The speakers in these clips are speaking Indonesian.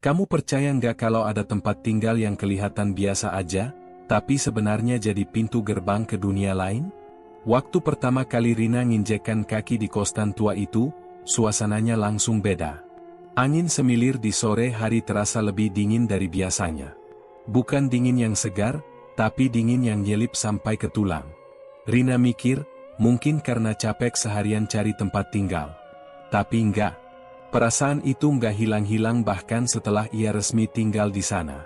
Kamu percaya nggak kalau ada tempat tinggal yang kelihatan biasa aja, tapi sebenarnya jadi pintu gerbang ke dunia lain? Waktu pertama kali Rina nginjekkan kaki di kosan tua itu, suasananya langsung beda. Angin semilir di sore hari terasa lebih dingin dari biasanya. Bukan dingin yang segar, tapi dingin yang nyelip sampai ke tulang. Rina mikir, mungkin karena capek seharian cari tempat tinggal. Tapi enggak. Perasaan itu nggak hilang-hilang bahkan setelah ia resmi tinggal di sana.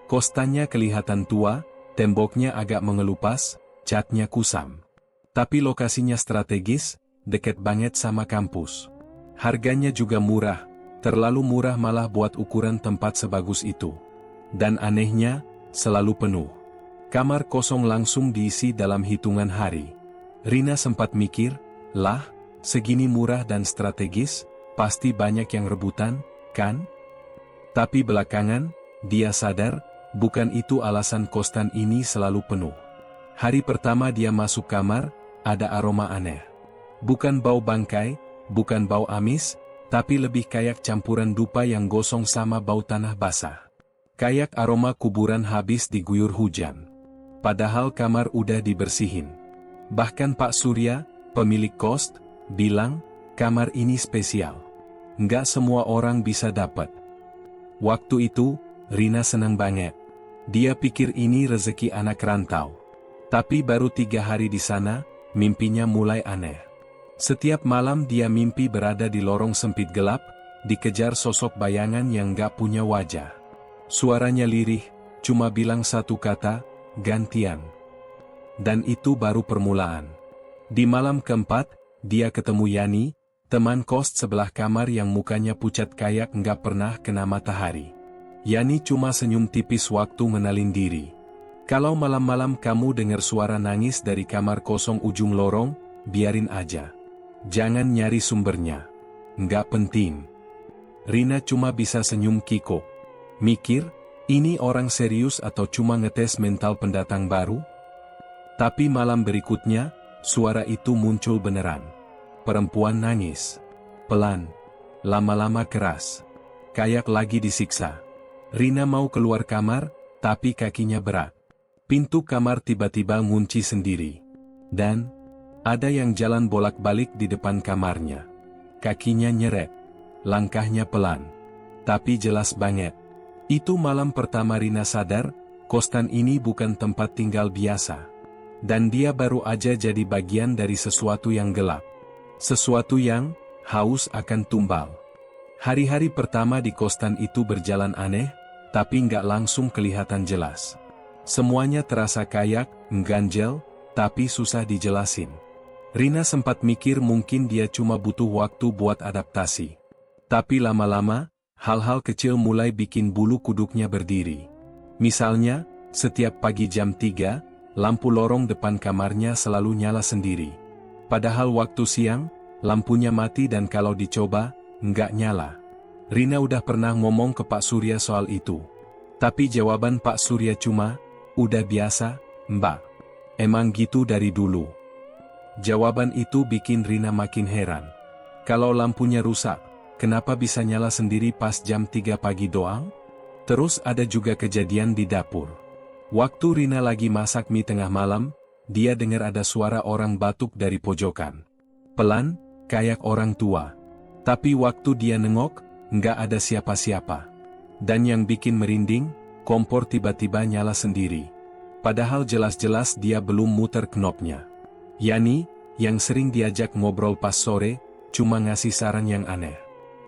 Kostannya kelihatan tua, temboknya agak mengelupas, catnya kusam. Tapi lokasinya strategis, deket banget sama kampus. Harganya juga murah, terlalu murah malah buat ukuran tempat sebagus itu. Dan anehnya, selalu penuh. Kamar kosong langsung diisi dalam hitungan hari. Rina sempat mikir, lah, segini murah dan strategis, pasti banyak yang rebutan, kan? Tapi belakangan, dia sadar, bukan itu alasan kosan ini selalu penuh. Hari pertama dia masuk kamar, ada aroma aneh. Bukan bau bangkai, bukan bau amis, tapi lebih kayak campuran dupa yang gosong sama bau tanah basah. Kayak aroma kuburan habis diguyur hujan. Padahal kamar udah dibersihin. Bahkan Pak Surya, pemilik kos, bilang, kamar ini spesial. Nggak semua orang bisa dapat. Waktu itu, Rina senang banget. Dia pikir ini rezeki anak rantau. Tapi baru 3 hari di sana, mimpinya mulai aneh. Setiap malam dia mimpi berada di lorong sempit gelap, dikejar sosok bayangan yang nggak punya wajah. Suaranya lirih, cuma bilang satu kata, gantian. Dan itu baru permulaan. Di malam keempat, dia ketemu Yani, teman kos sebelah kamar yang mukanya pucat kayak nggak pernah kena matahari. Yani cuma senyum tipis waktu menalin diri. Kalau malam-malam kamu dengar suara nangis dari kamar kosong ujung lorong, biarin aja. Jangan nyari sumbernya. Nggak penting. Rina cuma bisa senyum kikuk. Mikir, ini orang serius atau cuma ngetes mental pendatang baru? Tapi malam berikutnya, suara itu muncul beneran. Perempuan nangis. Pelan. Lama-lama keras. Kayak lagi disiksa. Rina mau keluar kamar, tapi kakinya berat. Pintu kamar tiba-tiba ngunci sendiri. Dan, ada yang jalan bolak-balik di depan kamarnya. Kakinya nyeret. Langkahnya pelan. Tapi jelas banget. Itu malam pertama Rina sadar, kosan ini bukan tempat tinggal biasa. Dan dia baru aja jadi bagian dari sesuatu yang gelap. Sesuatu yang haus akan tumbal. Hari-hari pertama di kosan itu berjalan aneh, tapi nggak langsung kelihatan jelas. Semuanya terasa kayak mengganjel, tapi susah dijelasin. Rina sempat mikir mungkin dia cuma butuh waktu buat adaptasi. Tapi lama-lama, hal-hal kecil mulai bikin bulu kuduknya berdiri. Misalnya, setiap pagi jam 3, lampu lorong depan kamarnya selalu nyala sendiri. Padahal waktu siang, lampunya mati dan kalau dicoba, nggak nyala. Rina udah pernah ngomong ke Pak Surya soal itu. Tapi jawaban Pak Surya cuma, udah biasa, Mbak. Emang gitu dari dulu. Jawaban itu bikin Rina makin heran. Kalau lampunya rusak, kenapa bisa nyala sendiri pas jam 3 pagi doang? Terus ada juga kejadian di dapur. Waktu Rina lagi masak mie tengah malam, dia dengar ada suara orang batuk dari pojokan. Pelan, kayak orang tua. Tapi waktu dia nengok, nggak ada siapa-siapa. Dan yang bikin merinding, kompor tiba-tiba nyala sendiri. Padahal jelas-jelas dia belum muter knopnya. Yani, yang sering diajak ngobrol pas sore, cuma ngasih saran yang aneh.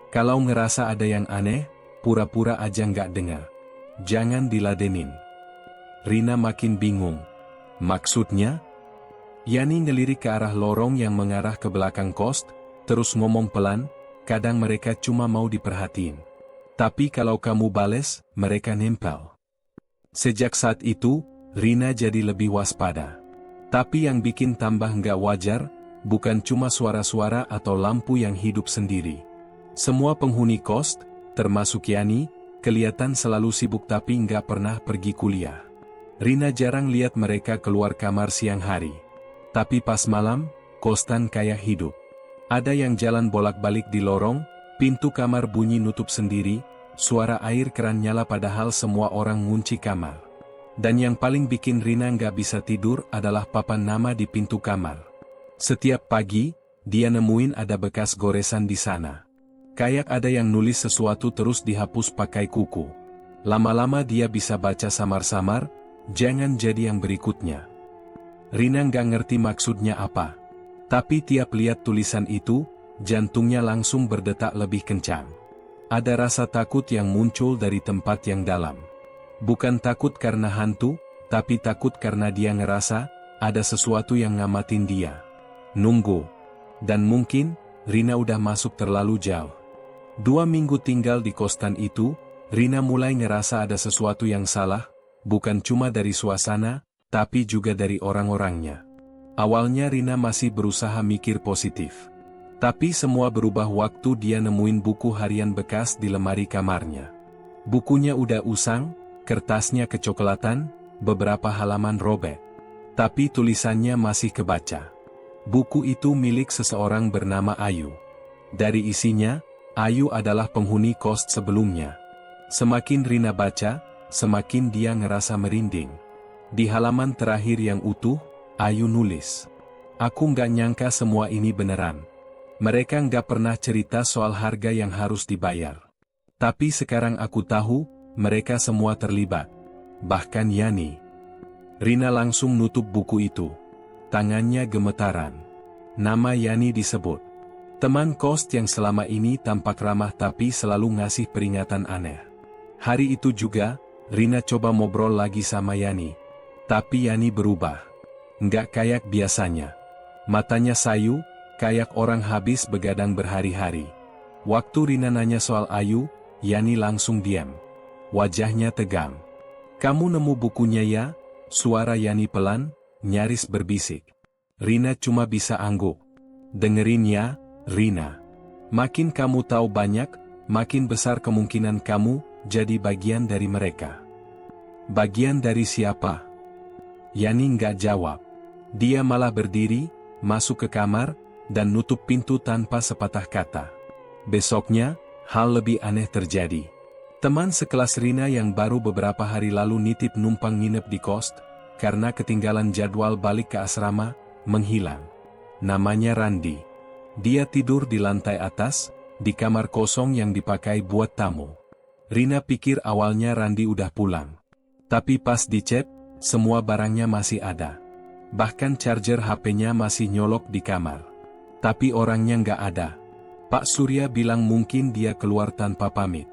Kalau ngerasa ada yang aneh, pura-pura aja nggak dengar. Jangan diladenin. Rina makin bingung. Maksudnya? Yani ngelirik ke arah lorong yang mengarah ke belakang kos, terus ngomong pelan, kadang mereka cuma mau diperhatiin. Tapi kalau kamu bales, mereka nempel. Sejak saat itu, Rina jadi lebih waspada. Tapi yang bikin tambah nggak wajar, bukan cuma suara-suara atau lampu yang hidup sendiri. Semua penghuni kos, termasuk Yani, kelihatan selalu sibuk tapi nggak pernah pergi kuliah. Rina jarang lihat mereka keluar kamar siang hari. Tapi pas malam, kosan kayak hidup. Ada yang jalan bolak-balik di lorong, pintu kamar bunyi nutup sendiri, suara air keran nyala padahal semua orang ngunci kamar. Dan yang paling bikin Rina nggak bisa tidur adalah papan nama di pintu kamar. Setiap pagi, dia nemuin ada bekas goresan di sana. Kayak ada yang nulis sesuatu terus dihapus pakai kuku. Lama-lama dia bisa baca samar-samar, jangan jadi yang berikutnya. Rina nggak ngerti maksudnya apa. Tapi tiap lihat tulisan itu, jantungnya langsung berdetak lebih kencang. Ada rasa takut yang muncul dari tempat yang dalam. Bukan takut karena hantu, tapi takut karena dia ngerasa, ada sesuatu yang ngamatin dia. Nunggu. Dan mungkin, Rina udah masuk terlalu jauh. 2 minggu tinggal di kosan itu, Rina mulai ngerasa ada sesuatu yang salah, bukan cuma dari suasana, tapi juga dari orang-orangnya. Awalnya Rina masih berusaha mikir positif. Tapi semua berubah waktu dia nemuin buku harian bekas di lemari kamarnya. Bukunya udah usang, kertasnya kecoklatan, beberapa halaman robek. Tapi tulisannya masih kebaca. Buku itu milik seseorang bernama Ayu. Dari isinya, Ayu adalah penghuni kos sebelumnya. Semakin Rina baca, semakin dia ngerasa merinding. Di halaman terakhir yang utuh, Ayu nulis, "Aku nggak nyangka semua ini beneran. Mereka nggak pernah cerita soal harga yang harus dibayar. Tapi sekarang aku tahu, mereka semua terlibat. Bahkan Yani." Rina langsung nutup buku itu. Tangannya gemetaran. Nama Yani disebut. Teman kos yang selama ini tampak ramah tapi selalu ngasih peringatan aneh. Hari itu juga, Rina coba ngobrol lagi sama Yani. Tapi Yani berubah. Nggak kayak biasanya. Matanya sayu, kayak orang habis begadang berhari-hari. Waktu Rina nanya soal Ayu, Yani langsung diam. Wajahnya tegang. "Kamu nemu bukunya ya?" Suara Yani pelan, nyaris berbisik. Rina cuma bisa angguk. "Dengerin ya, Rina. Makin kamu tahu banyak, makin besar kemungkinan kamu jadi bagian dari mereka." "Bagian dari siapa?" Yani nggak jawab. Dia malah berdiri, masuk ke kamar, dan nutup pintu tanpa sepatah kata. Besoknya, hal lebih aneh terjadi. Teman sekelas Rina yang baru beberapa hari lalu nitip numpang nginep di kos, karena ketinggalan jadwal balik ke asrama, menghilang. Namanya Randi. Dia tidur di lantai atas, di kamar kosong yang dipakai buat tamu. Rina pikir awalnya Randi udah pulang. Tapi pas dicek, semua barangnya masih ada. Bahkan charger HP-nya masih nyolok di kamar. Tapi orangnya nggak ada. Pak Surya bilang mungkin dia keluar tanpa pamit.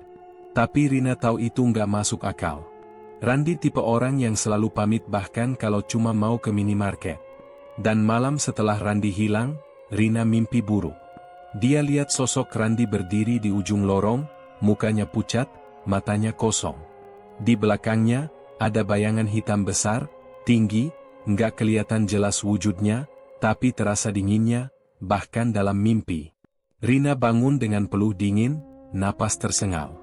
Tapi Rina tahu itu nggak masuk akal. Randi tipe orang yang selalu pamit bahkan kalau cuma mau ke minimarket. Dan malam setelah Randi hilang, Rina mimpi buruk. Dia lihat sosok Randi berdiri di ujung lorong, mukanya pucat, matanya kosong. Di belakangnya, ada bayangan hitam besar, tinggi, nggak kelihatan jelas wujudnya, tapi terasa dinginnya, bahkan dalam mimpi. Rina bangun dengan peluh dingin, napas tersengal.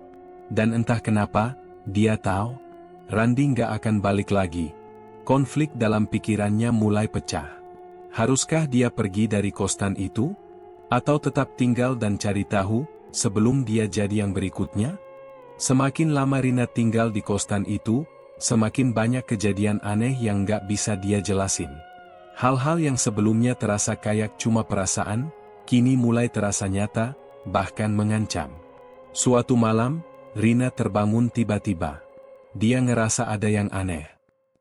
Dan entah kenapa, dia tahu, Randi nggak akan balik lagi. Konflik dalam pikirannya mulai pecah. Haruskah dia pergi dari kosan itu? Atau tetap tinggal dan cari tahu, sebelum dia jadi yang berikutnya? Semakin lama Rina tinggal di kosan itu, semakin banyak kejadian aneh yang nggak bisa dia jelasin. Hal-hal yang sebelumnya terasa kayak cuma perasaan, kini mulai terasa nyata, bahkan mengancam. Suatu malam, Rina terbangun tiba-tiba. Dia ngerasa ada yang aneh.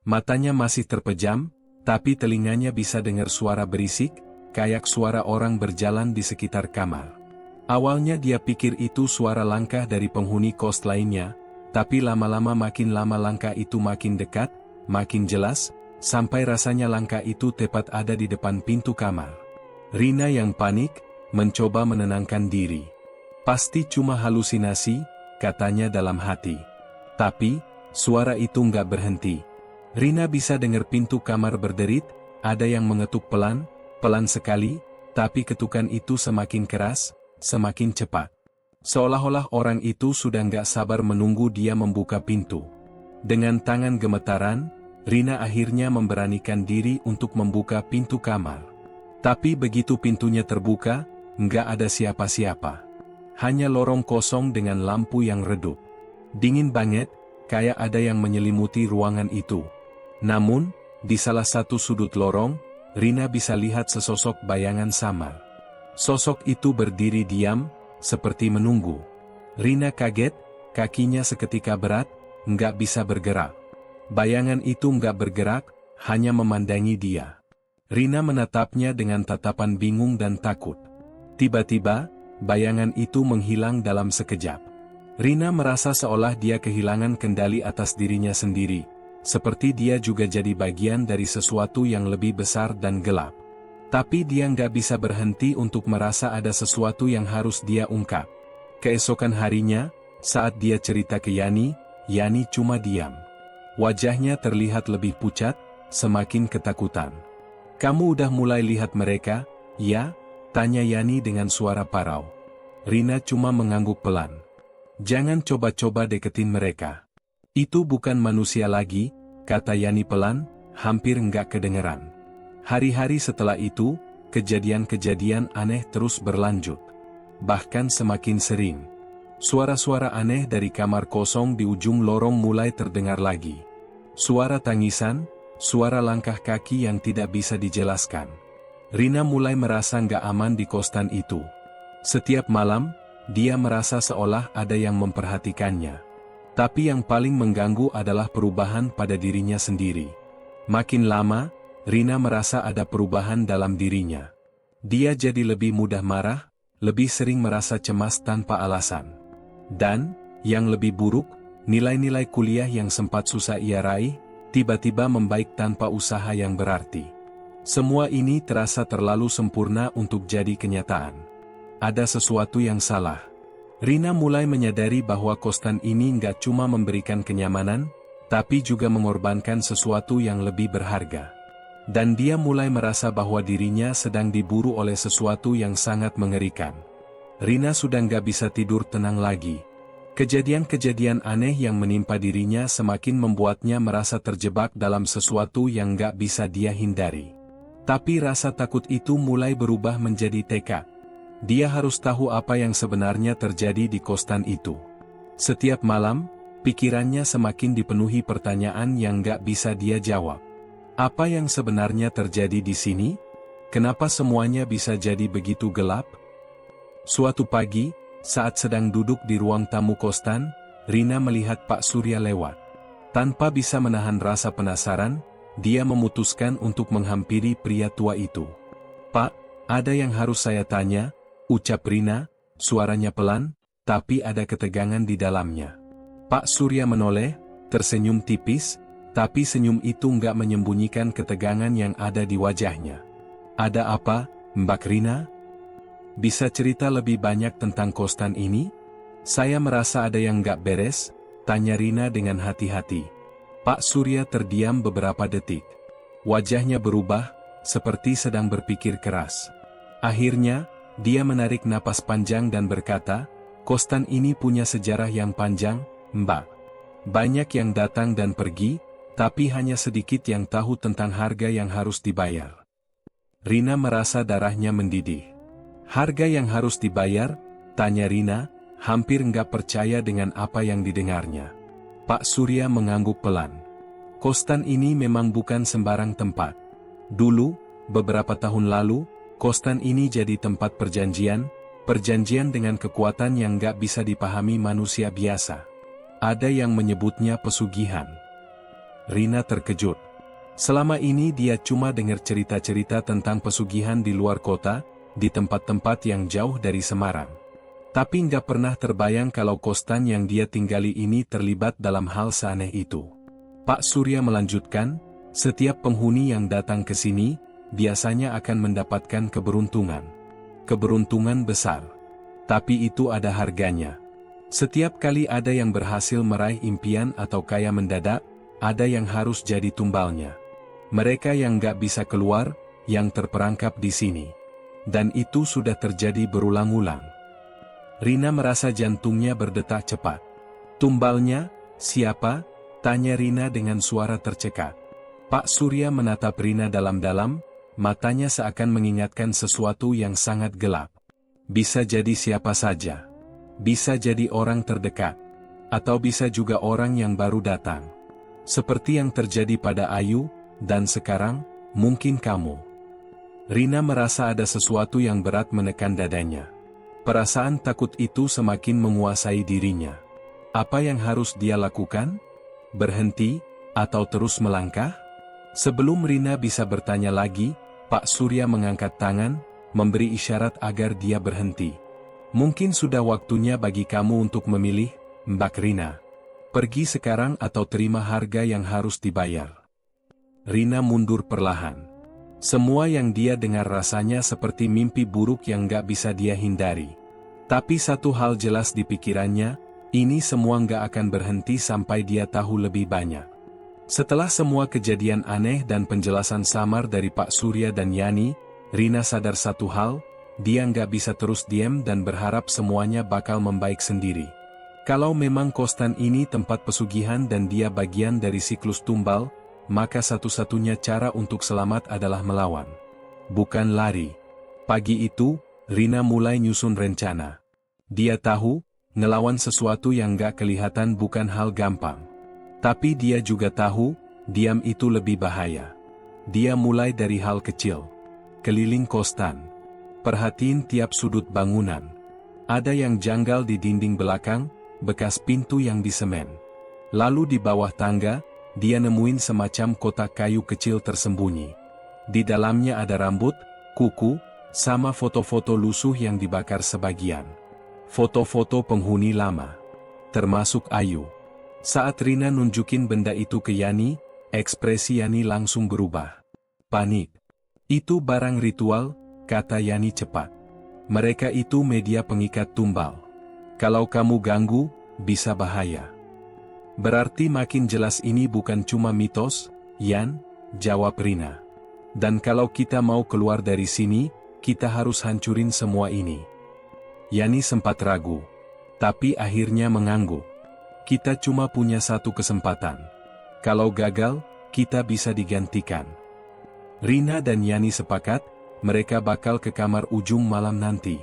Matanya masih terpejam, tapi telinganya bisa dengar suara berisik, kayak suara orang berjalan di sekitar kamar. Awalnya dia pikir itu suara langkah dari penghuni kos lainnya, tapi lama-lama makin lama langkah itu makin dekat, makin jelas, sampai rasanya langkah itu tepat ada di depan pintu kamar. Rina yang panik, mencoba menenangkan diri. "Pasti cuma halusinasi," katanya dalam hati. Tapi, suara itu nggak berhenti. Rina bisa dengar pintu kamar berderit, ada yang mengetuk pelan, pelan sekali, tapi ketukan itu semakin keras, semakin cepat. Seolah-olah orang itu sudah nggak sabar menunggu dia membuka pintu. Dengan tangan gemetaran, Rina akhirnya memberanikan diri untuk membuka pintu kamar. Tapi begitu pintunya terbuka, nggak ada siapa-siapa. Hanya lorong kosong dengan lampu yang redup. Dingin banget, kayak ada yang menyelimuti ruangan itu. Namun, di salah satu sudut lorong, Rina bisa lihat sesosok bayangan samar. Sosok itu berdiri diam, seperti menunggu. Rina kaget, kakinya seketika berat, nggak bisa bergerak. Bayangan itu nggak bergerak, hanya memandangi dia. Rina menatapnya dengan tatapan bingung dan takut. Tiba-tiba, bayangan itu menghilang dalam sekejap. Rina merasa seolah dia kehilangan kendali atas dirinya sendiri, seperti dia juga jadi bagian dari sesuatu yang lebih besar dan gelap. Tapi dia nggak bisa berhenti untuk merasa ada sesuatu yang harus dia ungkap. Keesokan harinya, saat dia cerita ke Yani, Yani cuma diam. Wajahnya terlihat lebih pucat, semakin ketakutan. "Kamu udah mulai lihat mereka, ya?" tanya Yani dengan suara parau. Rina cuma mengangguk pelan. "Jangan coba-coba deketin mereka. Itu bukan manusia lagi," kata Yani pelan, hampir nggak kedengeran. Hari-hari setelah itu, kejadian-kejadian aneh terus berlanjut. Bahkan semakin sering. Suara-suara aneh dari kamar kosong di ujung lorong mulai terdengar lagi. Suara tangisan, suara langkah kaki yang tidak bisa dijelaskan. Rina mulai merasa nggak aman di kosan itu. Setiap malam, dia merasa seolah ada yang memperhatikannya. Tapi yang paling mengganggu adalah perubahan pada dirinya sendiri. Makin lama, Rina merasa ada perubahan dalam dirinya. Dia jadi lebih mudah marah, lebih sering merasa cemas tanpa alasan. Dan, yang lebih buruk, nilai-nilai kuliah yang sempat susah ia raih, tiba-tiba membaik tanpa usaha yang berarti. Semua ini terasa terlalu sempurna untuk jadi kenyataan. Ada sesuatu yang salah. Rina mulai menyadari bahwa kosan ini nggak cuma memberikan kenyamanan, tapi juga mengorbankan sesuatu yang lebih berharga. Dan dia mulai merasa bahwa dirinya sedang diburu oleh sesuatu yang sangat mengerikan. Rina sudah nggak bisa tidur tenang lagi. Kejadian-kejadian aneh yang menimpa dirinya semakin membuatnya merasa terjebak dalam sesuatu yang nggak bisa dia hindari. Tapi rasa takut itu mulai berubah menjadi tekad. Dia harus tahu apa yang sebenarnya terjadi di kosan itu. Setiap malam, pikirannya semakin dipenuhi pertanyaan yang nggak bisa dia jawab. Apa yang sebenarnya terjadi di sini? Kenapa semuanya bisa jadi begitu gelap? Suatu pagi, saat sedang duduk di ruang tamu kosan, Rina melihat Pak Surya lewat. Tanpa bisa menahan rasa penasaran, dia memutuskan untuk menghampiri pria tua itu. "Pak, ada yang harus saya tanya," ucap Rina, suaranya pelan, tapi ada ketegangan di dalamnya. Pak Surya menoleh, tersenyum tipis, tapi senyum itu nggak menyembunyikan ketegangan yang ada di wajahnya. "Ada apa, Mbak Rina? Bisa cerita lebih banyak tentang kosan ini? Saya merasa ada yang nggak beres," tanya Rina dengan hati-hati. Pak Surya terdiam beberapa detik. Wajahnya berubah, seperti sedang berpikir keras. Akhirnya, dia menarik napas panjang dan berkata, "Kosan ini punya sejarah yang panjang, Mbak. Banyak yang datang dan pergi, tapi hanya sedikit yang tahu tentang harga yang harus dibayar." Rina merasa darahnya mendidih. "Harga yang harus dibayar?" tanya Rina, hampir nggak percaya dengan apa yang didengarnya. Pak Surya mengangguk pelan. "Kosan ini memang bukan sembarang tempat. Dulu, beberapa tahun lalu, kosan ini jadi tempat perjanjian dengan kekuatan yang nggak bisa dipahami manusia biasa. Ada yang menyebutnya pesugihan." Rina terkejut. Selama ini dia cuma dengar cerita-cerita tentang pesugihan di luar kota, di tempat-tempat yang jauh dari Semarang. Tapi nggak pernah terbayang kalau kosan yang dia tinggali ini terlibat dalam hal seaneh itu. Pak Surya melanjutkan, "Setiap penghuni yang datang ke sini, biasanya akan mendapatkan keberuntungan. Keberuntungan besar. Tapi itu ada harganya. Setiap kali ada yang berhasil meraih impian atau kaya mendadak, ada yang harus jadi tumbalnya. Mereka yang nggak bisa keluar, yang terperangkap di sini. Dan itu sudah terjadi berulang-ulang." Rina merasa jantungnya berdetak cepat. "Tumbalnya, siapa?" tanya Rina dengan suara tercekat. Pak Surya menatap Rina dalam-dalam, matanya seakan mengingatkan sesuatu yang sangat gelap. "Bisa jadi siapa saja. Bisa jadi orang terdekat. Atau bisa juga orang yang baru datang. Seperti yang terjadi pada Ayu, dan sekarang, mungkin kamu. Rina merasa ada sesuatu yang berat menekan dadanya. Perasaan takut itu semakin menguasai dirinya. Apa yang harus dia lakukan? Berhenti, atau terus melangkah? Sebelum Rina bisa bertanya lagi, Pak Surya mengangkat tangan, memberi isyarat agar dia berhenti. Mungkin sudah waktunya bagi kamu untuk memilih, Mbak Rina. Pergi sekarang atau terima harga yang harus dibayar. Rina mundur perlahan. Semua yang dia dengar rasanya seperti mimpi buruk yang gak bisa dia hindari. Tapi satu hal jelas di pikirannya, ini semua gak akan berhenti sampai dia tahu lebih banyak. Setelah semua kejadian aneh dan penjelasan samar dari Pak Surya dan Yani, Rina sadar satu hal, dia gak bisa terus diam dan berharap semuanya bakal membaik sendiri. Kalau memang Kostan ini tempat pesugihan dan dia bagian dari siklus tumbal, maka satu-satunya cara untuk selamat adalah melawan. Bukan lari. Pagi itu, Rina mulai nyusun rencana. Dia tahu, ngelawan sesuatu yang gak kelihatan bukan hal gampang. Tapi dia juga tahu, diam itu lebih bahaya. Dia mulai dari hal kecil. Keliling Kostan. Perhatiin tiap sudut bangunan. Ada yang janggal di dinding belakang, bekas pintu yang disemen. Lalu di bawah tangga, dia nemuin semacam kotak kayu kecil tersembunyi. Di dalamnya ada rambut, kuku, sama foto-foto lusuh yang dibakar sebagian. Foto-foto penghuni lama. Termasuk Ayu. Saat Rina nunjukin benda itu ke Yani, ekspresi Yani langsung berubah. Panik. Itu barang ritual, kata Yani cepat. Mereka itu media pengikat tumbal. Kalau kamu ganggu, bisa bahaya. Berarti makin jelas ini bukan cuma mitos, Yan, jawab Rina. Dan kalau kita mau keluar dari sini, kita harus hancurin semua ini. Yani sempat ragu. Tapi akhirnya mengangguk. Kita cuma punya satu kesempatan. Kalau gagal, kita bisa digantikan. Rina dan Yani sepakat, mereka bakal ke kamar ujung malam nanti.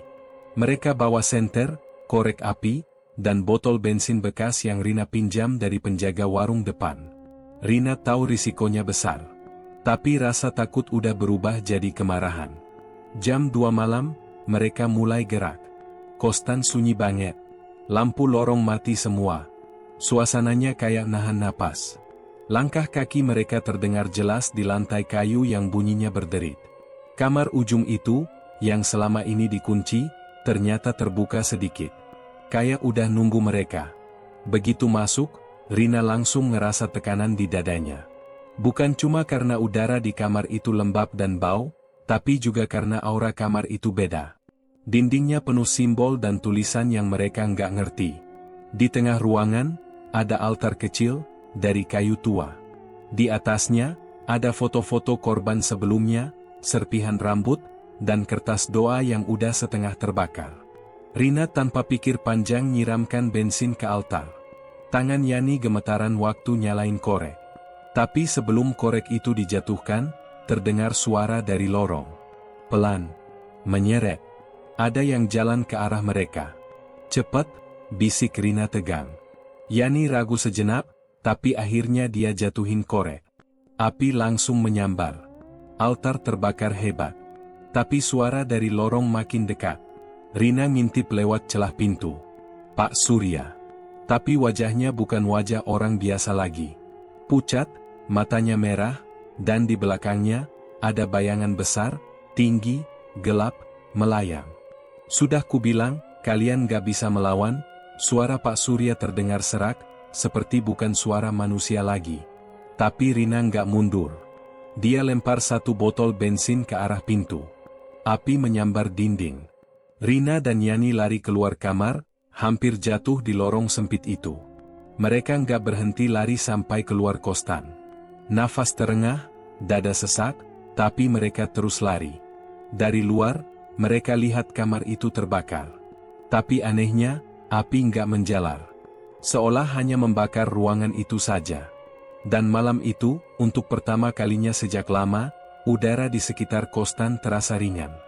Mereka bawa senter, korek api, dan botol bensin bekas yang Rina pinjam dari penjaga warung depan. Rina tahu risikonya besar. Tapi rasa takut udah berubah jadi kemarahan. Jam 2 malam, mereka mulai gerak. Kostan sunyi banget. Lampu lorong mati semua. Suasananya kayak nahan napas. Langkah kaki mereka terdengar jelas di lantai kayu yang bunyinya berderit. Kamar ujung itu, yang selama ini dikunci, ternyata terbuka sedikit. Kayak udah nunggu mereka. Begitu masuk, Rina langsung ngerasa tekanan di dadanya. Bukan cuma karena udara di kamar itu lembab dan bau, tapi juga karena aura kamar itu beda. Dindingnya penuh simbol dan tulisan yang mereka nggak ngerti. Di tengah ruangan, ada altar kecil, dari kayu tua. Di atasnya, ada foto-foto korban sebelumnya, serpihan rambut, dan kertas doa yang udah setengah terbakar. Rina tanpa pikir panjang nyiramkan bensin ke altar. Tangan Yani gemetaran waktu nyalain korek. Tapi sebelum korek itu dijatuhkan, terdengar suara dari lorong. Pelan. Menyeret. Ada yang jalan ke arah mereka. Cepat, bisik Rina tegang. Yani ragu sejenak, tapi akhirnya dia jatuhin korek. Api langsung menyambar. Altar terbakar hebat. Tapi suara dari lorong makin dekat. Rina ngintip lewat celah pintu. Pak Surya. Tapi wajahnya bukan wajah orang biasa lagi. Pucat, matanya merah, dan di belakangnya, ada bayangan besar, tinggi, gelap, melayang. Sudah kubilang, kalian gak bisa melawan, suara Pak Surya terdengar serak, seperti bukan suara manusia lagi. Tapi Rina gak mundur. Dia lempar satu botol bensin ke arah pintu. Api menyambar dinding. Rina dan Yani lari keluar kamar, hampir jatuh di lorong sempit itu. Mereka nggak berhenti lari sampai keluar Kostan. Nafas terengah, dada sesak, tapi mereka terus lari. Dari luar, mereka lihat kamar itu terbakar. Tapi anehnya, api nggak menjalar. Seolah hanya membakar ruangan itu saja. Dan malam itu, untuk pertama kalinya sejak lama, udara di sekitar Kostan terasa ringan.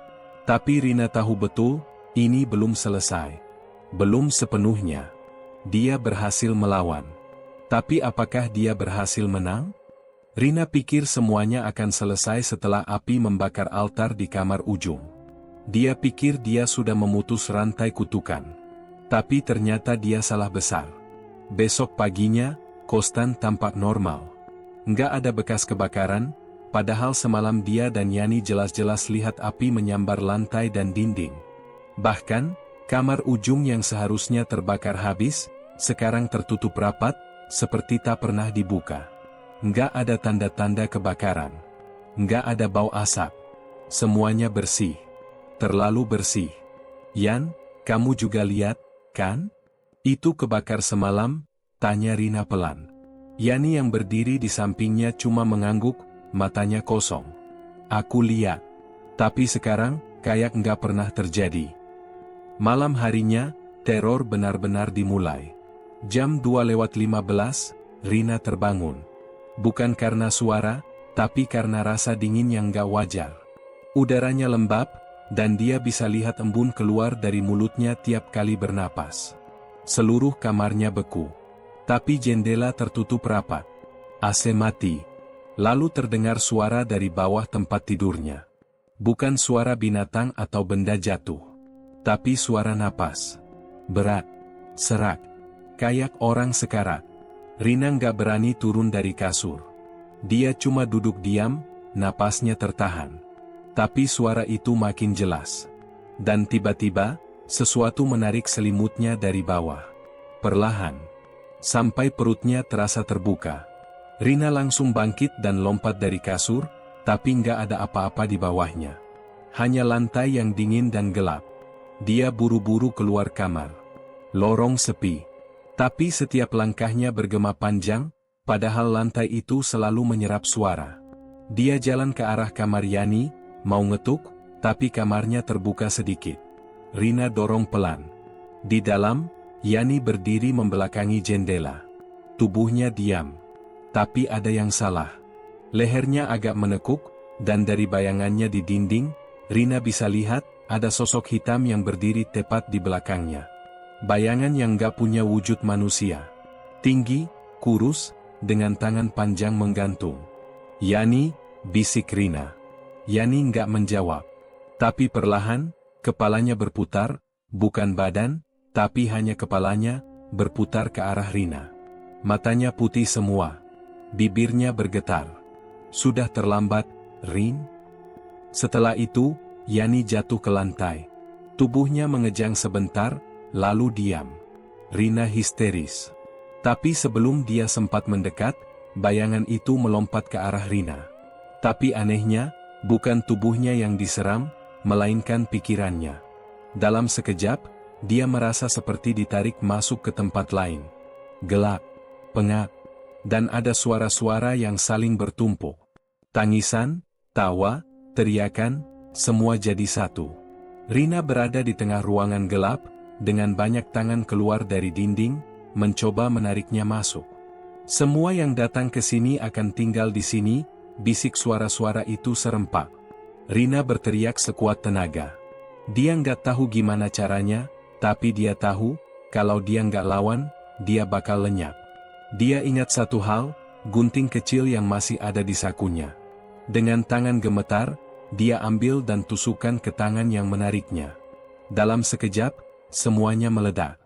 Tapi Rina tahu betul, ini belum selesai. Belum sepenuhnya. Dia berhasil melawan. Tapi apakah dia berhasil menang? Rina pikir semuanya akan selesai setelah api membakar altar di kamar ujung. Dia pikir dia sudah memutus rantai kutukan. Tapi ternyata dia salah besar. Besok paginya, Kostan tampak normal. Nggak ada bekas kebakaran, padahal semalam dia dan Yani jelas-jelas lihat api menyambar lantai dan dinding. Bahkan, kamar ujung yang seharusnya terbakar habis, sekarang tertutup rapat, seperti tak pernah dibuka. Nggak ada tanda-tanda kebakaran. Nggak ada bau asap. Semuanya bersih. Terlalu bersih. Yan, kamu juga lihat, kan? Itu kebakar semalam? Tanya Rina pelan. Yani yang berdiri di sampingnya cuma mengangguk, matanya kosong. Aku lihat. Tapi sekarang, kayak nggak pernah terjadi. Malam harinya, teror benar-benar dimulai. Jam 2:15, Rina terbangun. Bukan karena suara, tapi karena rasa dingin yang gak wajar. Udaranya lembab, dan dia bisa lihat embun keluar dari mulutnya tiap kali bernapas. Seluruh kamarnya beku. Tapi jendela tertutup rapat. AC mati. Lalu terdengar suara dari bawah tempat tidurnya. Bukan suara binatang atau benda jatuh. Tapi suara napas. Berat. Serak. Kayak orang sekarat. Rina nggak berani turun dari kasur. Dia cuma duduk diam, napasnya tertahan. Tapi suara itu makin jelas. Dan tiba-tiba, sesuatu menarik selimutnya dari bawah. Perlahan. Sampai perutnya terasa terbuka. Rina langsung bangkit dan lompat dari kasur, tapi nggak ada apa-apa di bawahnya. Hanya lantai yang dingin dan gelap. Dia buru-buru keluar kamar. Lorong sepi. Tapi setiap langkahnya bergema panjang, padahal lantai itu selalu menyerap suara. Dia jalan ke arah kamar Yani, mau ngetuk, tapi kamarnya terbuka sedikit. Rina dorong pelan. Di dalam, Yani berdiri membelakangi jendela. Tubuhnya diam. Tapi ada yang salah. Lehernya agak menekuk, dan dari bayangannya di dinding, Rina bisa lihat, ada sosok hitam yang berdiri tepat di belakangnya. Bayangan yang gak punya wujud manusia. Tinggi, kurus, dengan tangan panjang menggantung. Yani, bisik Rina. Yani gak menjawab. Tapi perlahan, kepalanya berputar, bukan badan, tapi hanya kepalanya, berputar ke arah Rina. Matanya putih semua. Bibirnya bergetar. Sudah terlambat, Rin? Setelah itu, Yani jatuh ke lantai. Tubuhnya mengejang sebentar, lalu diam. Rina histeris. Tapi sebelum dia sempat mendekat, bayangan itu melompat ke arah Rina. Tapi anehnya, bukan tubuhnya yang diseram, melainkan pikirannya. Dalam sekejap, dia merasa seperti ditarik masuk ke tempat lain. Gelap, pengap, dan ada suara-suara yang saling bertumpuk. Tangisan, tawa, teriakan, semua jadi satu. Rina berada di tengah ruangan gelap, dengan banyak tangan keluar dari dinding, mencoba menariknya masuk. Semua yang datang ke sini akan tinggal di sini, bisik suara-suara itu serempak. Rina berteriak sekuat tenaga. Dia nggak tahu gimana caranya, tapi dia tahu, kalau dia nggak lawan, dia bakal lenyap. Dia ingat satu hal, gunting kecil yang masih ada di sakunya. Dengan tangan gemetar, dia ambil dan tusukkan ke tangan yang menariknya. Dalam sekejap, semuanya meledak.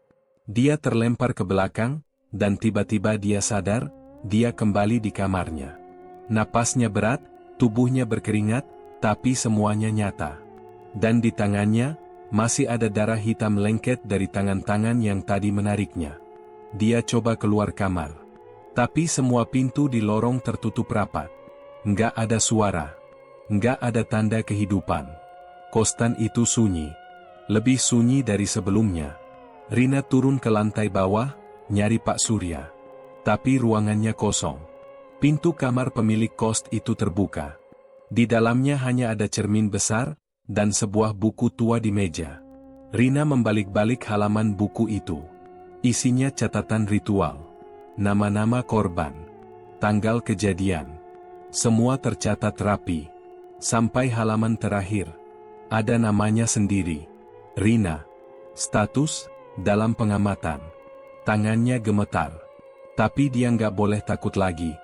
Dia terlempar ke belakang, dan tiba-tiba dia sadar, dia kembali di kamarnya. Napasnya berat, tubuhnya berkeringat, tapi semuanya nyata. Dan di tangannya, masih ada darah hitam lengket dari tangan-tangan yang tadi menariknya. Dia coba keluar kamar. Tapi semua pintu di lorong tertutup rapat. Nggak ada suara. Nggak ada tanda kehidupan. Kostan itu sunyi. Lebih sunyi dari sebelumnya. Rina turun ke lantai bawah, nyari Pak Surya. Tapi ruangannya kosong. Pintu kamar pemilik kos itu terbuka. Di dalamnya hanya ada cermin besar, dan sebuah buku tua di meja. Rina membalik-balik halaman buku itu. Isinya catatan ritual. Nama-nama korban. Tanggal kejadian. Semua tercatat rapi. Sampai halaman terakhir. Ada namanya sendiri. Rina. Status, dalam pengamatan. Tangannya gemetar. Tapi dia nggak boleh takut lagi.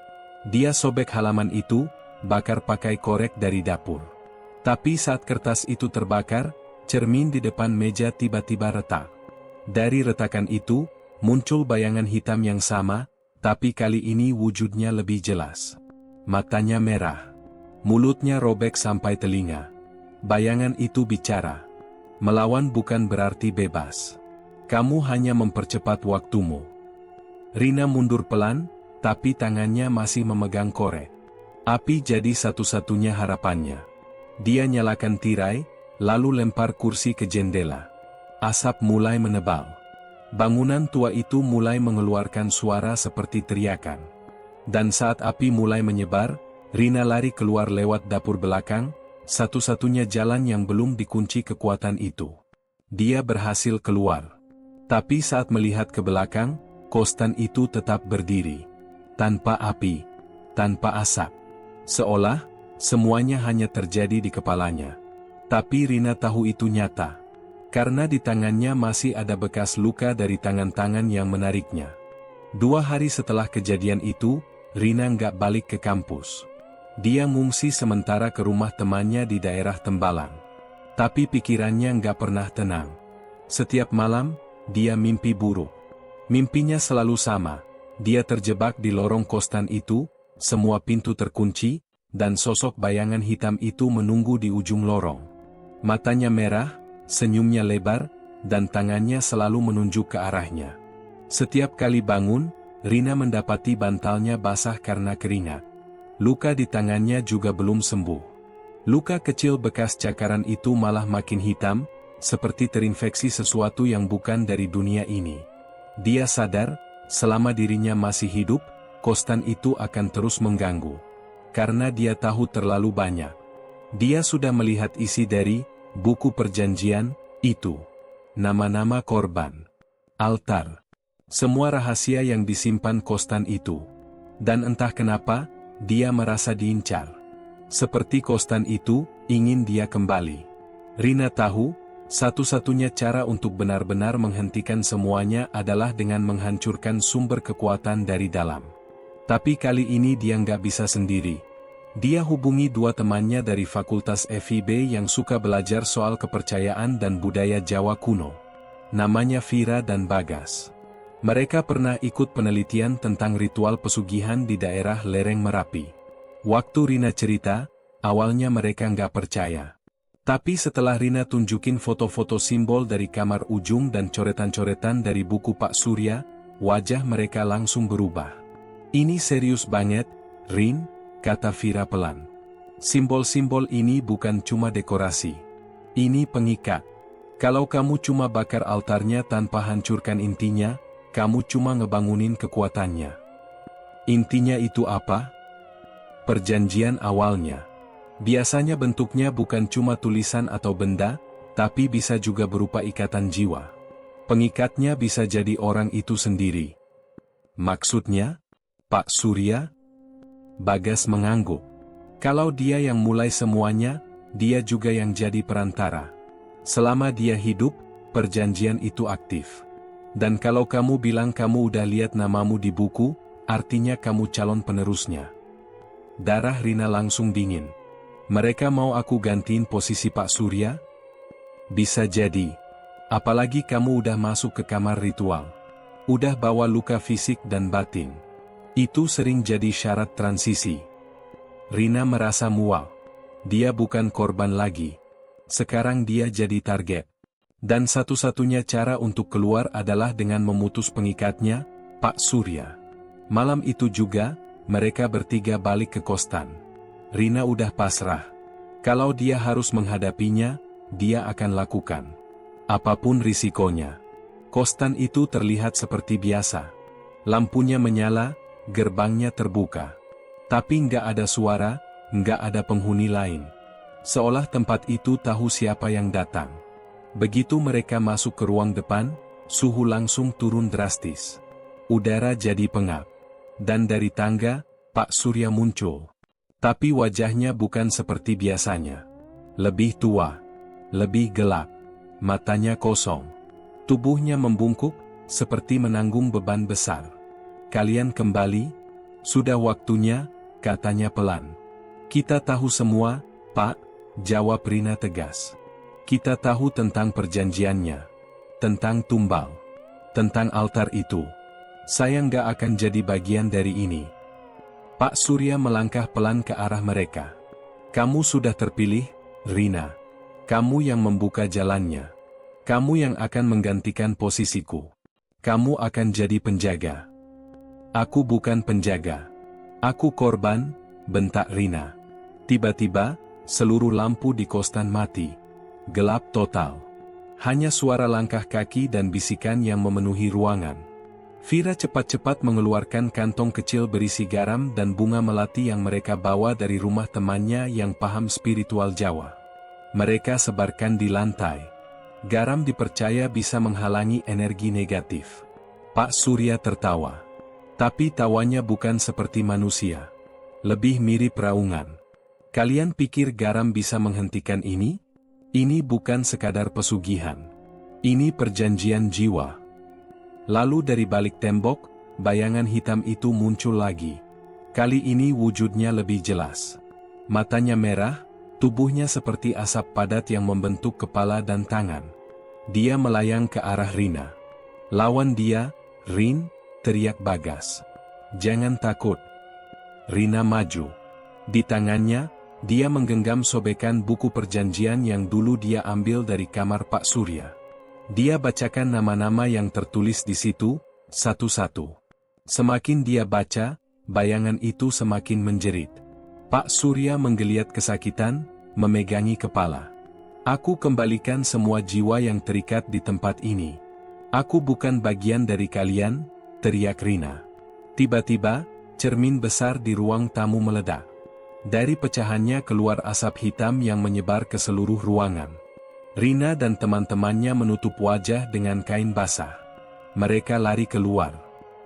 Dia sobek halaman itu, bakar pakai korek dari dapur. Tapi saat kertas itu terbakar, cermin di depan meja tiba-tiba retak. Dari retakan itu, muncul bayangan hitam yang sama, tapi kali ini wujudnya lebih jelas. Matanya merah. Mulutnya robek sampai telinga. Bayangan itu bicara. Melawan bukan berarti bebas. Kamu hanya mempercepat waktumu. Rina mundur pelan, tapi tangannya masih memegang korek. Api jadi satu-satunya harapannya. Dia nyalakan tirai, lalu lempar kursi ke jendela. Asap mulai menebal. Bangunan tua itu mulai mengeluarkan suara seperti teriakan. Dan saat api mulai menyebar, Rina lari keluar lewat dapur belakang, satu-satunya jalan yang belum dikunci kekuatan itu. Dia berhasil keluar. Tapi saat melihat ke belakang, kostan itu tetap berdiri. Tanpa api, tanpa asap. Seolah, semuanya hanya terjadi di kepalanya. Tapi Rina tahu itu nyata. Karena di tangannya masih ada bekas luka dari tangan-tangan yang menariknya. 2 hari setelah kejadian itu, Rina nggak balik ke kampus. Dia ngungsi sementara ke rumah temannya di daerah Tembalang. Tapi pikirannya nggak pernah tenang. Setiap malam, dia mimpi buruk. Mimpinya selalu sama. Dia terjebak di lorong kostan itu, semua pintu terkunci, dan sosok bayangan hitam itu menunggu di ujung lorong. Matanya merah, senyumnya lebar, dan tangannya selalu menunjuk ke arahnya. Setiap kali bangun, Rina mendapati bantalnya basah karena keringat. Luka di tangannya juga belum sembuh. Luka kecil bekas cakaran itu malah makin hitam, seperti terinfeksi sesuatu yang bukan dari dunia ini. Dia sadar, selama dirinya masih hidup, kostan itu akan terus mengganggu. Karena dia tahu terlalu banyak. Dia sudah melihat isi dari buku perjanjian itu. Nama-nama korban. Altar. Semua rahasia yang disimpan kostan itu. Dan entah kenapa, dia merasa diincar. Seperti kostan itu, ingin dia kembali. Rina tahu, satu-satunya cara untuk benar-benar menghentikan semuanya adalah dengan menghancurkan sumber kekuatan dari dalam. Tapi kali ini dia nggak bisa sendiri. Dia hubungi 2 temannya dari Fakultas FIB yang suka belajar soal kepercayaan dan budaya Jawa kuno. Namanya Vira dan Bagas. Mereka pernah ikut penelitian tentang ritual pesugihan di daerah lereng Merapi. Waktu Rina cerita, awalnya mereka nggak percaya. Tapi setelah Rina tunjukin foto-foto simbol dari kamar ujung dan coretan-coretan dari buku Pak Surya, wajah mereka langsung berubah. Ini serius banget, Rin, kata Vira pelan. Simbol-simbol ini bukan cuma dekorasi. Ini pengikat. Kalau kamu cuma bakar altarnya tanpa hancurkan intinya, kamu cuma ngebangunin kekuatannya. Intinya itu apa? Perjanjian awalnya. Biasanya bentuknya bukan cuma tulisan atau benda, tapi bisa juga berupa ikatan jiwa. Pengikatnya bisa jadi orang itu sendiri. Maksudnya? Pak Surya? Bagas mengangguk. Kalau dia yang mulai semuanya, dia juga yang jadi perantara. Selama dia hidup, perjanjian itu aktif. Dan kalau kamu bilang kamu udah lihat namamu di buku, artinya kamu calon penerusnya. Darah Rina langsung dingin. Mereka mau aku gantiin posisi Pak Surya? Bisa jadi. Apalagi kamu udah masuk ke kamar ritual. Udah bawa luka fisik dan batin. Itu sering jadi syarat transisi. Rina merasa mual. Dia bukan korban lagi. Sekarang dia jadi target. Dan satu-satunya cara untuk keluar adalah dengan memutus pengikatnya, Pak Surya. Malam itu juga, mereka bertiga balik ke kostan. Rina udah pasrah. Kalau dia harus menghadapinya, dia akan lakukan. Apapun risikonya. Kostan itu terlihat seperti biasa. Lampunya menyala, gerbangnya terbuka. Tapi nggak ada suara, nggak ada penghuni lain. Seolah tempat itu tahu siapa yang datang. Begitu mereka masuk ke ruang depan, suhu langsung turun drastis. Udara jadi pengap. Dan dari tangga, Pak Surya muncul. Tapi wajahnya bukan seperti biasanya. Lebih tua. Lebih gelap. Matanya kosong. Tubuhnya membungkuk, seperti menanggung beban besar. Kalian kembali? Sudah waktunya, katanya pelan. Kita tahu semua, Pak, jawab Rina tegas. Kita tahu tentang perjanjiannya, tentang tumbal, tentang altar itu. Saya nggak akan jadi bagian dari ini. Pak Surya melangkah pelan ke arah mereka. Kamu sudah terpilih, Rina. Kamu yang membuka jalannya. Kamu yang akan menggantikan posisiku. Kamu akan jadi penjaga. Aku bukan penjaga. Aku korban, bentak Rina. Tiba-tiba, seluruh lampu di kosan mati. Gelap total. Hanya suara langkah kaki dan bisikan yang memenuhi ruangan. Vira cepat-cepat mengeluarkan kantong kecil berisi garam dan bunga melati yang mereka bawa dari rumah temannya yang paham spiritual Jawa. Mereka sebarkan di lantai. Garam dipercaya bisa menghalangi energi negatif. Pak Surya tertawa. Tapi tawanya bukan seperti manusia. Lebih mirip raungan. Kalian pikir garam bisa menghentikan ini? Ini bukan sekadar pesugihan. Ini perjanjian jiwa. Lalu dari balik tembok, bayangan hitam itu muncul lagi. Kali ini wujudnya lebih jelas. Matanya merah, tubuhnya seperti asap padat yang membentuk kepala dan tangan. Dia melayang ke arah Rina. Lawan dia, Rin, teriak Bagas. Jangan takut. Rina maju. Di tangannya, dia menggenggam sobekan buku perjanjian yang dulu dia ambil dari kamar Pak Surya. Dia bacakan nama-nama yang tertulis di situ, satu-satu. Semakin dia baca, bayangan itu semakin menjerit. Pak Surya menggeliat kesakitan, memegangi kepala. Aku kembalikan semua jiwa yang terikat di tempat ini. Aku bukan bagian dari kalian, teriak Rina. Tiba-tiba, cermin besar di ruang tamu meledak. Dari pecahannya keluar asap hitam yang menyebar ke seluruh ruangan. Rina dan teman-temannya menutup wajah dengan kain basah. Mereka lari keluar.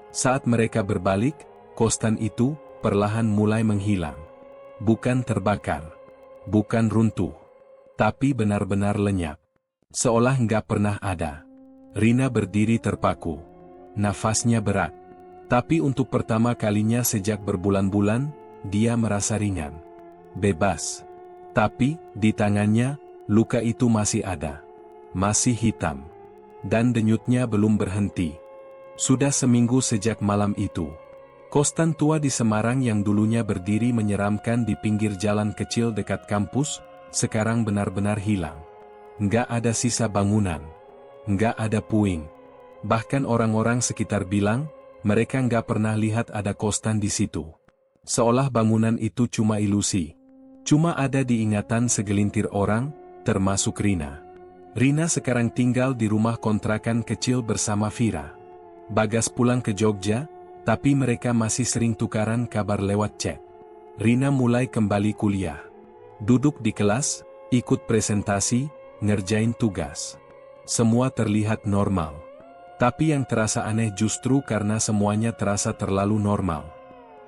Saat mereka berbalik, kosan itu perlahan mulai menghilang. Bukan terbakar. Bukan runtuh. Tapi benar-benar lenyap. Seolah nggak pernah ada. Rina berdiri terpaku. Nafasnya berat. Tapi untuk pertama kalinya sejak berbulan-bulan, dia merasa ringan. Bebas. Tapi, di tangannya, luka itu masih ada. Masih hitam. Dan denyutnya belum berhenti. Sudah seminggu sejak malam itu. Kosan tua di Semarang yang dulunya berdiri menyeramkan di pinggir jalan kecil dekat kampus, sekarang benar-benar hilang. Nggak ada sisa bangunan. Nggak ada puing. Bahkan orang-orang sekitar bilang, mereka nggak pernah lihat ada kosan di situ. Seolah bangunan itu cuma ilusi. Cuma ada di ingatan segelintir orang, termasuk Rina. Rina sekarang tinggal di rumah kontrakan kecil bersama Vira. Bagas pulang ke Jogja, tapi mereka masih sering tukaran kabar lewat chat. Rina mulai kembali kuliah. Duduk di kelas, ikut presentasi, ngerjain tugas. Semua terlihat normal. Tapi yang terasa aneh justru karena semuanya terasa terlalu normal.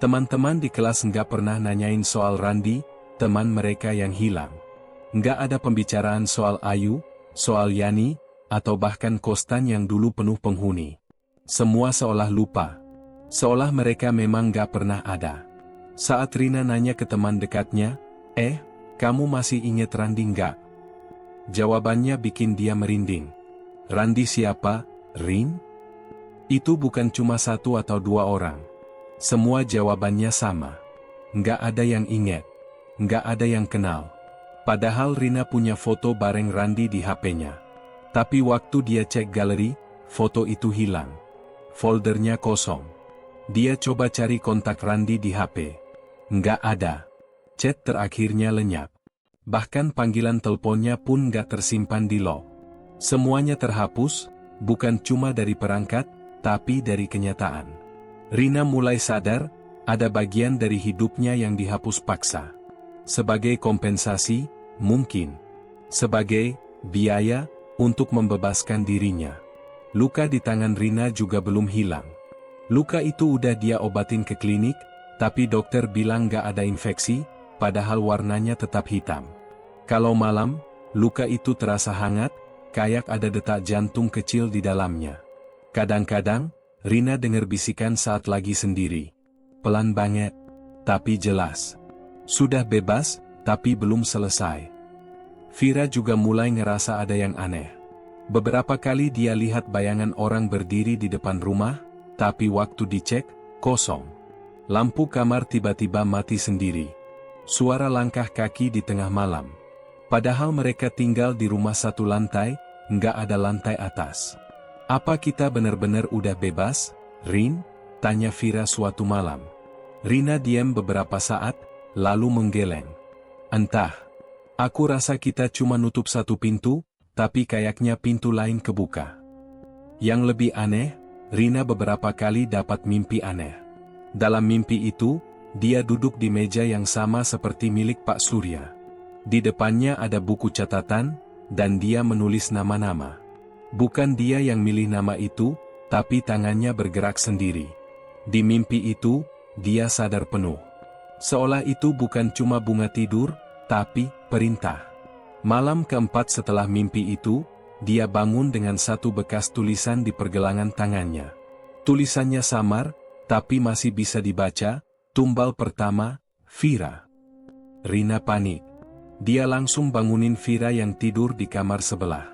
Teman-teman di kelas nggak pernah nanyain soal Randi, teman mereka yang hilang. Nggak ada pembicaraan soal Ayu, soal Yani, atau bahkan kosan yang dulu penuh penghuni. Semua seolah lupa. Seolah mereka memang nggak pernah ada. Saat Rina nanya ke teman dekatnya, kamu masih ingat Randi nggak? Jawabannya bikin dia merinding. Randi siapa, Rin? Itu bukan cuma satu atau dua orang. Semua jawabannya sama. Nggak ada yang ingat. Nggak ada yang kenal. Padahal Rina punya foto bareng Randi di HP-nya. Tapi waktu dia cek galeri, foto itu hilang. Foldernya kosong. Dia coba cari kontak Randi di HP. Nggak ada. Chat terakhirnya lenyap. Bahkan panggilan teleponnya pun nggak tersimpan di log. Semuanya terhapus, bukan cuma dari perangkat, tapi dari kenyataan. Rina mulai sadar, ada bagian dari hidupnya yang dihapus paksa. Sebagai kompensasi, mungkin. Sebagai biaya, untuk membebaskan dirinya. Luka di tangan Rina juga belum hilang. Luka itu udah dia obatin ke klinik, tapi dokter bilang gak ada infeksi, padahal warnanya tetap hitam. Kalau malam, luka itu terasa hangat, kayak ada detak jantung kecil di dalamnya. Kadang-kadang, Rina dengar bisikan saat lagi sendiri. Pelan banget, tapi jelas. Sudah bebas, tapi belum selesai. Vira juga mulai ngerasa ada yang aneh. Beberapa kali dia lihat bayangan orang berdiri di depan rumah, tapi waktu dicek, kosong. Lampu kamar tiba-tiba mati sendiri. Suara langkah kaki di tengah malam. Padahal mereka tinggal di rumah satu lantai, nggak ada lantai atas. Apa kita benar-benar udah bebas, Rin? Tanya Vira suatu malam. Rina diam beberapa saat, lalu menggeleng. Entah. Aku rasa kita cuma nutup satu pintu, tapi kayaknya pintu lain kebuka. Yang lebih aneh, Rina beberapa kali dapat mimpi aneh. Dalam mimpi itu, dia duduk di meja yang sama seperti milik Pak Surya. Di depannya ada buku catatan, dan dia menulis nama-nama. Bukan dia yang milih nama itu, tapi tangannya bergerak sendiri. Di mimpi itu, dia sadar penuh. Seolah itu bukan cuma bunga tidur, tapi perintah. Malam keempat setelah mimpi itu, dia bangun dengan satu bekas tulisan di pergelangan tangannya. Tulisannya samar, tapi masih bisa dibaca, tumbal pertama, Vira. Rina panik. Dia langsung bangunin Vira yang tidur di kamar sebelah.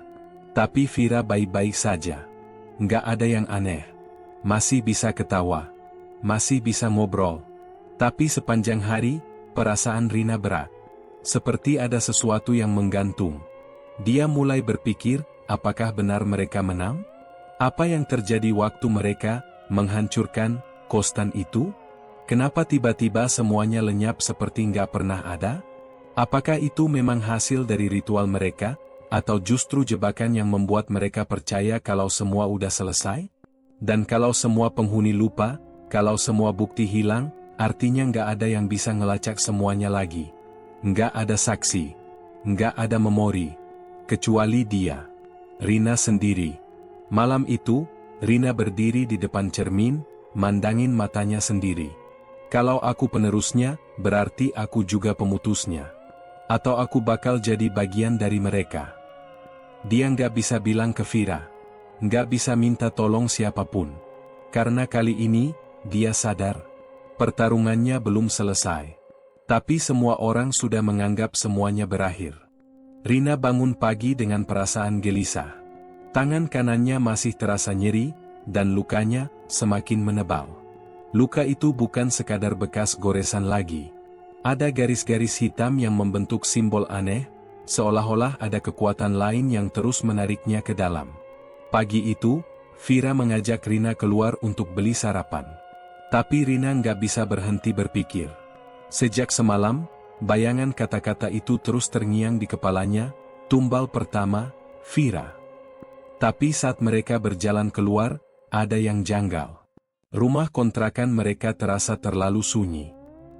Tapi Vira baik-baik saja. Nggak ada yang aneh. Masih bisa ketawa. Masih bisa ngobrol. Tapi sepanjang hari, perasaan Rina berat. Seperti ada sesuatu yang menggantung. Dia mulai berpikir, apakah benar mereka menang? Apa yang terjadi waktu mereka menghancurkan kostan itu? Kenapa tiba-tiba semuanya lenyap seperti nggak pernah ada? Apakah itu memang hasil dari ritual mereka, atau justru jebakan yang membuat mereka percaya kalau semua udah selesai? Dan kalau semua penghuni lupa, kalau semua bukti hilang, artinya nggak ada yang bisa ngelacak semuanya lagi. Nggak ada saksi, nggak ada memori, kecuali dia, Rina sendiri. Malam itu, Rina berdiri di depan cermin, mandangin matanya sendiri. Kalau aku penerusnya, berarti aku juga pemutusnya. Atau aku bakal jadi bagian dari mereka. Dia nggak bisa bilang ke Vira. Nggak bisa minta tolong siapapun. Karena kali ini, dia sadar. Pertarungannya belum selesai. Tapi semua orang sudah menganggap semuanya berakhir. Rina bangun pagi dengan perasaan gelisah. Tangan kanannya masih terasa nyeri, dan lukanya semakin menebal. Luka itu bukan sekadar bekas goresan lagi. Ada garis-garis hitam yang membentuk simbol aneh, seolah-olah ada kekuatan lain yang terus menariknya ke dalam. Pagi itu, Vira mengajak Rina keluar untuk beli sarapan. Tapi Rina nggak bisa berhenti berpikir. Sejak semalam, bayangan kata-kata itu terus terngiang di kepalanya, tumbal pertama, Vira. Tapi saat mereka berjalan keluar, ada yang janggal. Rumah kontrakan mereka terasa terlalu sunyi.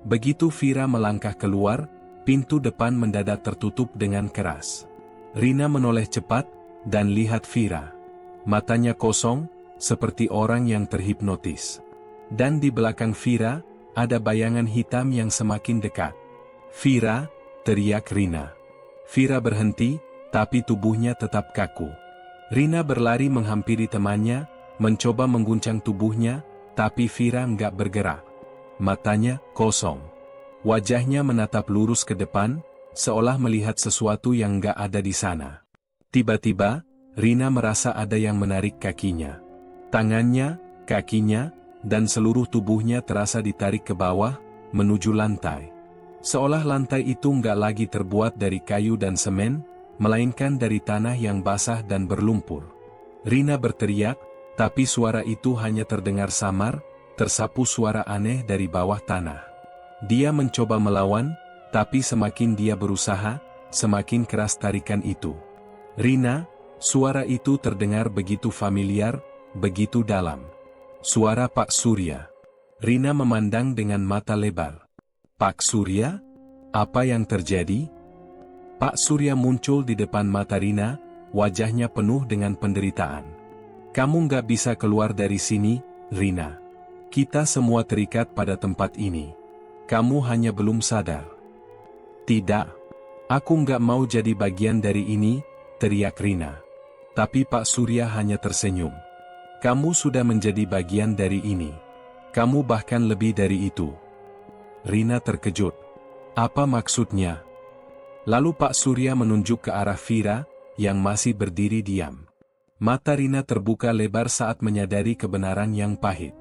Begitu Vira melangkah keluar, pintu depan mendadak tertutup dengan keras. Rina menoleh cepat, dan lihat Vira. Matanya kosong, seperti orang yang terhipnotis. Dan di belakang Vira, ada bayangan hitam yang semakin dekat. Vira, teriak Rina. Vira berhenti, tapi tubuhnya tetap kaku. Rina berlari menghampiri temannya, mencoba mengguncang tubuhnya, tapi Vira nggak bergerak. Matanya kosong. Wajahnya menatap lurus ke depan, seolah melihat sesuatu yang nggak ada di sana. Tiba-tiba, Rina merasa ada yang menarik kakinya. Tangannya, kakinya, dan seluruh tubuhnya terasa ditarik ke bawah, menuju lantai. Seolah lantai itu nggak lagi terbuat dari kayu dan semen, melainkan dari tanah yang basah dan berlumpur. Rina berteriak, tapi suara itu hanya terdengar samar, tersapu suara aneh dari bawah tanah. Dia mencoba melawan, tapi semakin dia berusaha, semakin keras tarikan itu. Rina, suara itu terdengar begitu familiar, begitu dalam. Suara Pak Surya. Rina memandang dengan mata lebar. Pak Surya? Apa yang terjadi? Pak Surya muncul di depan mata Rina, wajahnya penuh dengan penderitaan. Kamu nggak bisa keluar dari sini, Rina. Kita semua terikat pada tempat ini. Kamu hanya belum sadar. Tidak. Aku nggak mau jadi bagian dari ini, teriak Rina. Tapi Pak Surya hanya tersenyum. Kamu sudah menjadi bagian dari ini. Kamu bahkan lebih dari itu. Rina terkejut. Apa maksudnya? Lalu Pak Surya menunjuk ke arah Vira, yang masih berdiri diam. Mata Rina terbuka lebar saat menyadari kebenaran yang pahit.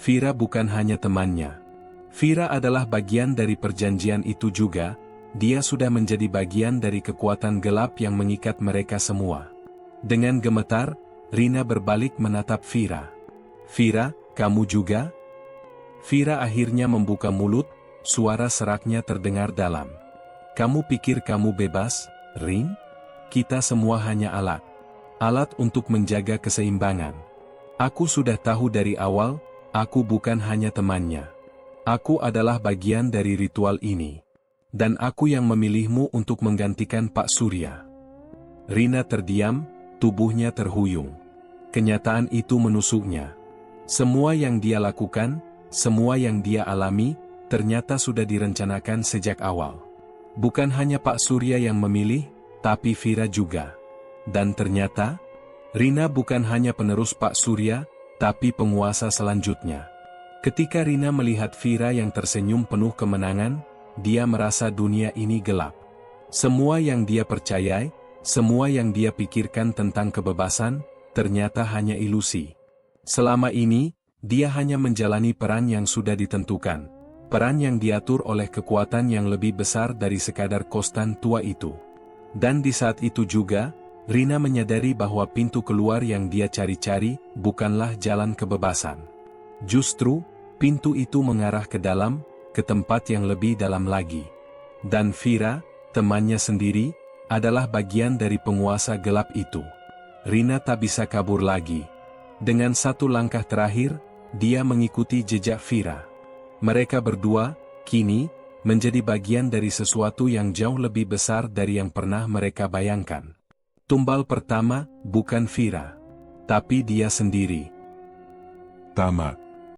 Vira bukan hanya temannya. Vira adalah bagian dari perjanjian itu juga. Dia sudah menjadi bagian dari kekuatan gelap yang mengikat mereka semua. Dengan gemetar, Rina berbalik menatap Vira. Vira, kamu juga? Vira akhirnya membuka mulut, suara seraknya terdengar dalam. Kamu pikir kamu bebas, Rin? Kita semua hanya alat. Alat untuk menjaga keseimbangan. Aku sudah tahu dari awal, aku bukan hanya temannya. Aku adalah bagian dari ritual ini. Dan aku yang memilihmu untuk menggantikan Pak Surya. Rina terdiam, tubuhnya terhuyung. Kenyataan itu menusuknya. Semua yang dia lakukan, semua yang dia alami, ternyata sudah direncanakan sejak awal. Bukan hanya Pak Surya yang memilih, tapi Vira juga. Dan ternyata, Rina bukan hanya penerus Pak Surya, tapi penguasa selanjutnya. Ketika Rina melihat Vira yang tersenyum penuh kemenangan, dia merasa dunia ini gelap. Semua yang dia percayai, semua yang dia pikirkan tentang kebebasan, ternyata hanya ilusi. Selama ini, dia hanya menjalani peran yang sudah ditentukan. Peran yang diatur oleh kekuatan yang lebih besar dari sekadar kostan tua itu. Dan di saat itu juga, Rina menyadari bahwa pintu keluar yang dia cari-cari, bukanlah jalan kebebasan. Justru, pintu itu mengarah ke dalam, ke tempat yang lebih dalam lagi. Dan Vira, temannya sendiri, adalah bagian dari penguasa gelap itu. Rina tak bisa kabur lagi. Dengan satu langkah terakhir, dia mengikuti jejak Vira. Mereka berdua, kini, menjadi bagian dari sesuatu yang jauh lebih besar dari yang pernah mereka bayangkan. Tumbal pertama, bukan Vira. Tapi dia sendiri. Tamat.